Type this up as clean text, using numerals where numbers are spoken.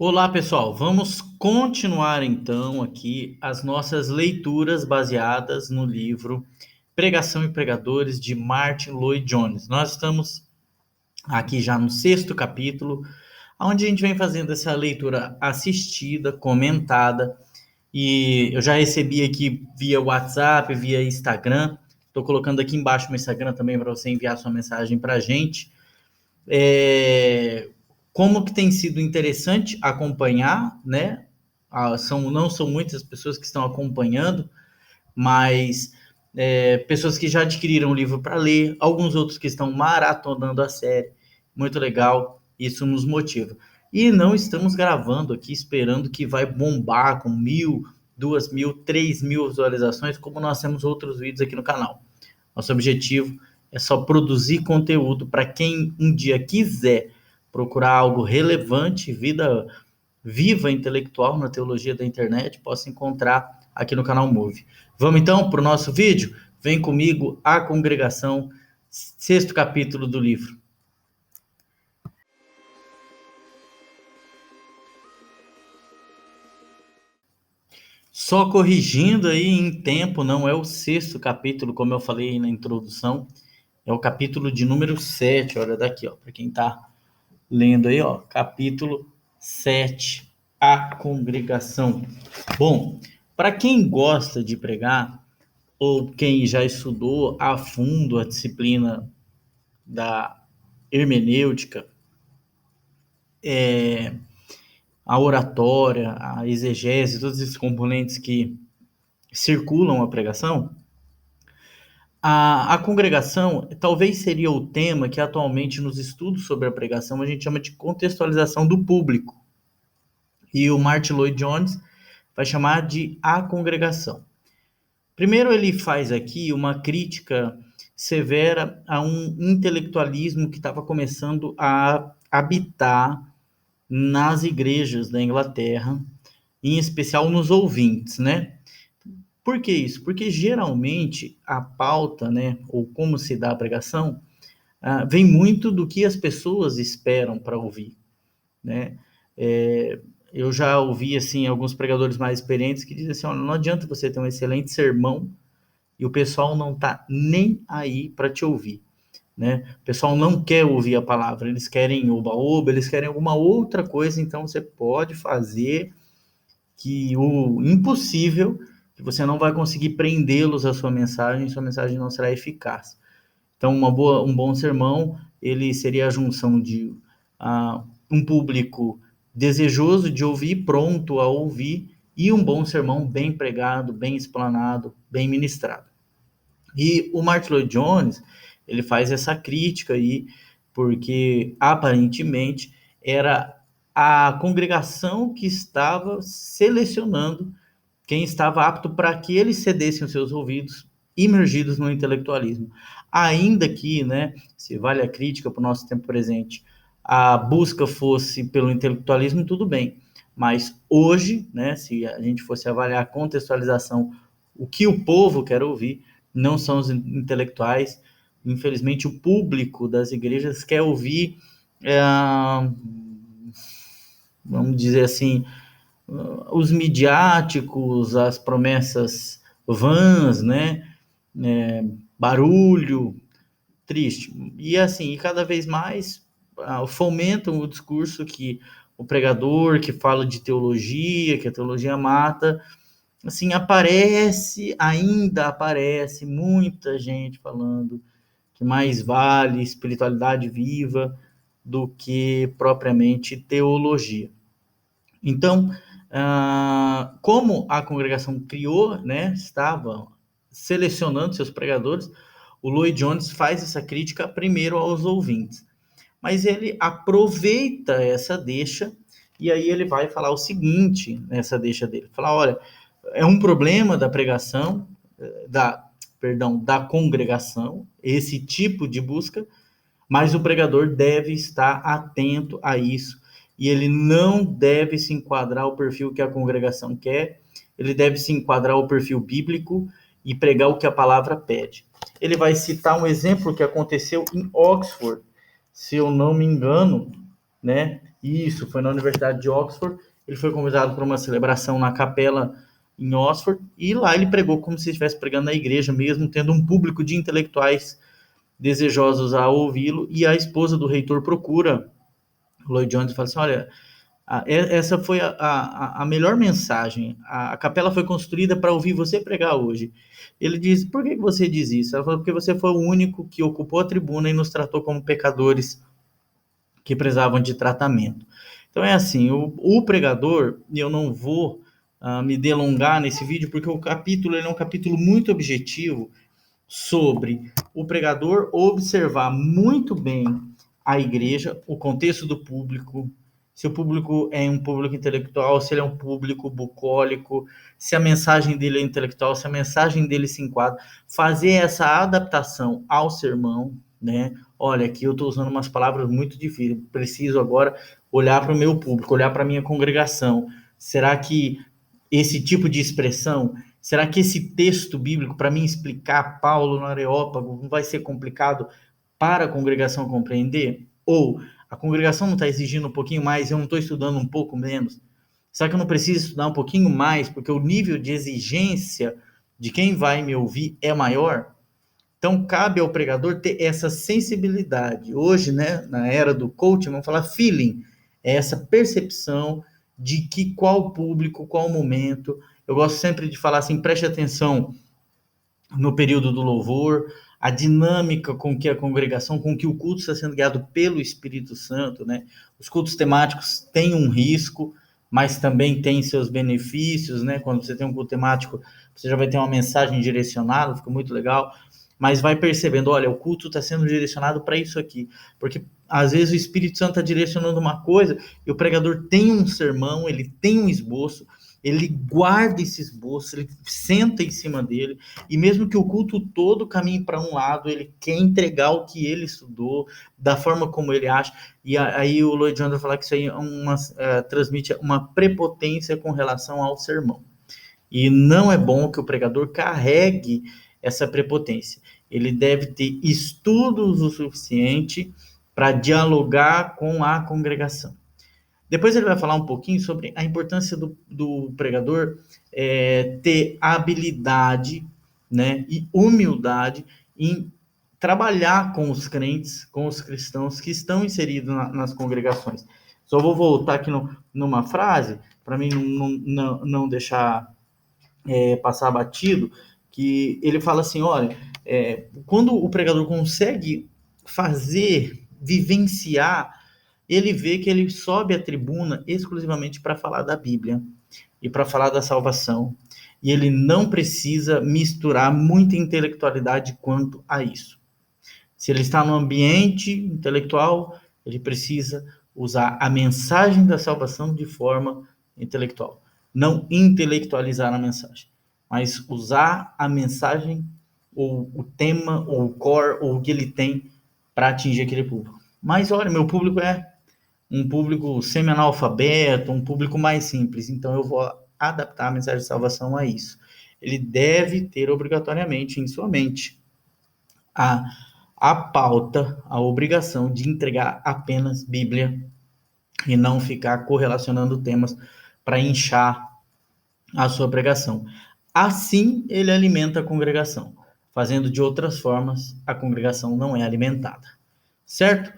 Olá, pessoal. Vamos continuar então aqui as nossas leituras baseadas no livro Pregação e Pregadores de Martin Lloyd-Jones. Nós estamos aqui já no sexto capítulo, onde a gente vem fazendo essa leitura assistida, comentada, e eu já recebi aqui via WhatsApp, via Instagram. Estou colocando aqui embaixo no Instagram também para você enviar sua mensagem para a gente. Como que tem sido interessante acompanhar, né? Não são muitas pessoas que estão acompanhando, mas pessoas que já adquiriram o livro para ler, alguns outros que estão maratonando a série. Muito legal, isso nos motiva. E não estamos gravando aqui esperando que vai bombar com 1.000, 2.000, 3.000 visualizações, como nós temos outros vídeos aqui no canal. Nosso objetivo é só produzir conteúdo para quem um dia quiser procurar algo relevante, vida viva intelectual na teologia da internet, possa encontrar aqui no canal Move. Vamos então para o nosso vídeo? Vem comigo, A Congregação, sexto capítulo do livro. Só corrigindo aí em tempo, não é o sexto capítulo, como eu falei na introdução, é o capítulo de número 7, olha daqui, ó, para quem está lendo aí, ó, capítulo 7, A Congregação. Bom, para quem gosta de pregar, ou quem já estudou a fundo a disciplina da hermenêutica, a oratória, a exegese, todos esses componentes que circulam a pregação, a congregação talvez seria o tema que atualmente nos estudos sobre a pregação a gente chama de contextualização do público. E o Martin Lloyd-Jones vai chamar de A Congregação. Primeiro, ele faz aqui uma crítica severa a um intelectualismo que estava começando a habitar nas igrejas da Inglaterra, em especial nos ouvintes, né? Por que isso? Porque geralmente a pauta, né, ou como se dá a pregação, vem muito do que as pessoas esperam para ouvir, né? Eu já ouvi assim alguns pregadores mais experientes que dizem assim, olha, não adianta você ter um excelente sermão e o pessoal não está nem aí para te ouvir, né? O pessoal não quer ouvir a palavra, eles querem oba-oba, eles querem alguma outra coisa, então você pode fazer que o impossível, que você não vai conseguir prendê-los à sua mensagem não será eficaz. Então, um bom sermão, ele seria a junção de um público desejoso de ouvir, pronto a ouvir, e um bom sermão bem pregado, bem explanado, bem ministrado. E o Martin Lloyd-Jones, ele faz essa crítica aí, porque aparentemente era a congregação que estava selecionando quem estava apto para que eles cedessem os seus ouvidos, imergidos no intelectualismo. Ainda que, né, se vale a crítica para o nosso tempo presente, a busca fosse pelo intelectualismo, tudo bem. Mas hoje, né, se a gente fosse avaliar a contextualização, o que o povo quer ouvir, não são os intelectuais. Infelizmente, o público das igrejas quer ouvir, vamos dizer assim, os midiáticos, as promessas vãs, né? Barulho, triste. E assim, cada vez mais fomentam o discurso que o pregador que fala de teologia, que a teologia mata, assim, ainda aparece muita gente falando que mais vale espiritualidade viva do que propriamente teologia. Então, como a congregação criou, né, estava selecionando seus pregadores, o Lloyd-Jones faz essa crítica primeiro aos ouvintes. Mas ele aproveita essa deixa e aí ele vai falar o seguinte nessa deixa dele. Falar, olha, é um problema da pregação, da congregação, esse tipo de busca, mas o pregador deve estar atento a isso e ele não deve se enquadrar ao perfil que a congregação quer, ele deve se enquadrar ao perfil bíblico e pregar o que a palavra pede. Ele vai citar um exemplo que aconteceu em Oxford, se eu não me engano, né? Isso, foi na Universidade de Oxford. Ele foi convidado para uma celebração na capela em Oxford, e lá ele pregou como se estivesse pregando na igreja, mesmo tendo um público de intelectuais desejosos a ouvi-lo, e a esposa do reitor procura Lloyd Jones e fala assim, olha, essa foi a melhor mensagem, a capela foi construída para ouvir você pregar hoje. Ele diz, por que você diz isso? Ela falou, porque você foi o único que ocupou a tribuna e nos tratou como pecadores que precisavam de tratamento. Então é assim, o pregador, e eu não vou me delongar nesse vídeo, porque o capítulo ele é um capítulo muito objetivo sobre o pregador observar muito bem a igreja, o contexto do público, se o público é um público intelectual, se ele é um público bucólico, se a mensagem dele é intelectual, se a mensagem dele se enquadra, fazer essa adaptação ao sermão, né? Olha, aqui eu estou usando umas palavras muito difíceis, preciso agora olhar para o meu público, olhar para a minha congregação. Será que esse tipo de expressão, será que esse texto bíblico, para mim explicar Paulo no Areópago, não vai ser complicado para a congregação compreender? Ou a congregação não está exigindo um pouquinho mais, eu não estou estudando um pouco menos? Será que eu não preciso estudar um pouquinho mais, porque o nível de exigência de quem vai me ouvir é maior? Então, cabe ao pregador ter essa sensibilidade. Hoje, né, na era do coaching, vamos falar feeling, é essa percepção de que qual público, qual momento. Eu gosto sempre de falar assim, preste atenção no período do louvor, a dinâmica com que a congregação, com que o culto está sendo guiado pelo Espírito Santo, né? Os cultos temáticos têm um risco, mas também têm seus benefícios, né? Quando você tem um culto temático, você já vai ter uma mensagem direcionada, fica muito legal, mas vai percebendo, olha, o culto está sendo direcionado para isso aqui, porque às vezes o Espírito Santo está direcionando uma coisa e o pregador tem um sermão, ele tem um esboço, ele guarda esse esboço, ele senta em cima dele, e mesmo que o culto todo caminhe para um lado, ele quer entregar o que ele estudou, da forma como ele acha, e aí o Lloyd Jones vai falar que isso aí transmite uma prepotência com relação ao sermão. E não é bom que o pregador carregue essa prepotência. Ele deve ter estudos o suficiente para dialogar com a congregação. Depois ele vai falar um pouquinho sobre a importância do pregador ter habilidade, né, e humildade em trabalhar com os crentes, com os cristãos que estão inseridos nas congregações. Só vou voltar aqui numa frase, para mim não deixar passar batido, que ele fala assim, olha, quando o pregador consegue vivenciar, ele vê que ele sobe a tribuna exclusivamente para falar da Bíblia e para falar da salvação. E ele não precisa misturar muita intelectualidade quanto a isso. Se ele está no ambiente intelectual, ele precisa usar a mensagem da salvação de forma intelectual. Não intelectualizar a mensagem, mas usar a mensagem, ou o tema, ou o core, ou o que ele tem para atingir aquele público. Mas olha, meu público é um público semi-analfabeto, um público mais simples, então eu vou adaptar a mensagem de salvação a isso. Ele deve ter obrigatoriamente em sua mente a pauta, a obrigação de entregar apenas Bíblia e não ficar correlacionando temas para inchar a sua pregação. Assim, ele alimenta a congregação. Fazendo de outras formas, a congregação não é alimentada. Certo?